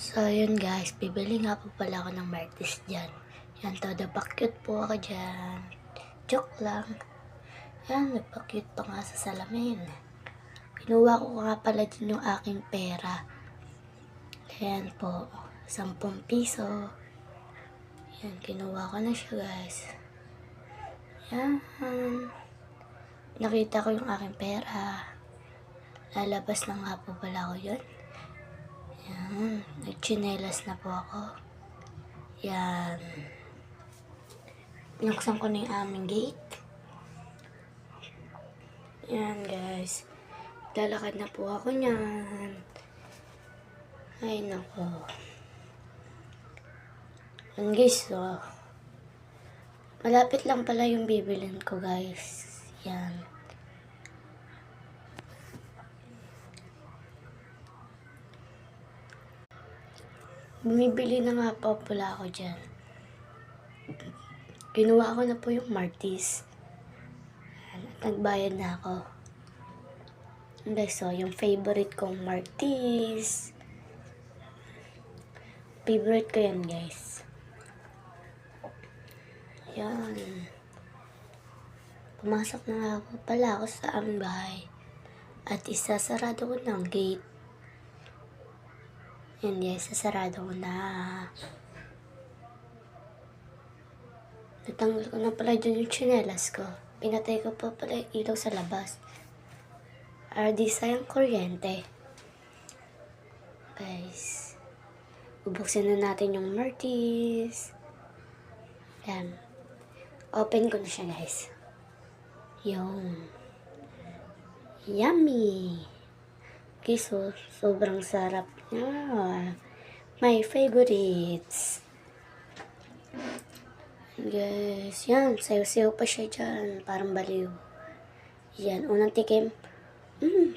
So, yun guys, bibili nga po pala ako ng Martis dyan. Yan, todo pa-cute po ako dyan. Joke lang. Yan, nagpa-cute pa nga sa salamin. Kinuha ko nga pala din yung aking pera. Ayan po, 10 piso. Yan, kinuha ko na siya guys. Yan. Nakita ko yung aking pera. Lalabas na nga po pala ako yun. Yan, nagchinelas na po ako. Yan. Binuksan ko na yung aming gate. Yan guys. Lalakad na po ako niyan. Ay nako. Yan guys, so. Malapit lang pala yung bibilin ko guys. Yan. Bumibili na nga po pala ako dyan. Kinuha ko na po yung Martis. At nagbayad na ako. Guys, so yung favorite kong Martis. Favorite ko yan guys. Yan. Pumasok na nga po pala ako sa aming bahay. At isasarado ko ng gate. Yan guys, sasarado ko na. Natanggal ko na pala dyan yung tsinelas ko. Pinatay ko pa pala yung ilaw sa labas. RD sayang kuryente. Guys, bubuksan na natin yung Martis. Yan. Open ko na siya guys. Yung. Yummy! Okay, so sobrang sarap niya. My favorites. Guys, yan. Sayo-sayo pa siya dyan. Parang baliw. Yan. Unang tikim.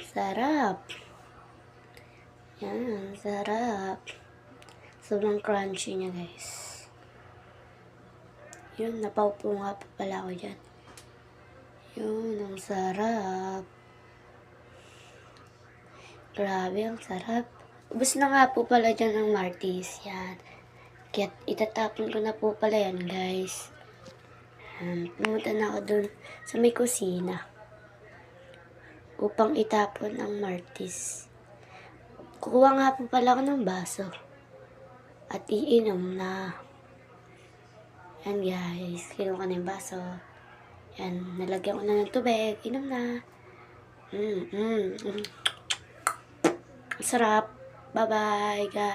Sarap. Yan. Sarap. Sobrang crunchy niya, guys. Yun. Napaupo nga pa pala ako dyan. Yun. Ang sarap. Grabe, ang sarap. Ubus na nga po pala dyan ang Martis. Yan. Kaya itatapon ko na po pala yan, guys. Pumunta na ako dun sa may kusina. Upang itapon ang Martis. Kukuha nga po pala ako ng baso. At iinom na. Yan, guys. Kinuha ko na yung baso. Yan. Nalagyan ko na ng tubig. Inom na. Sarap. Bye-bye, guys.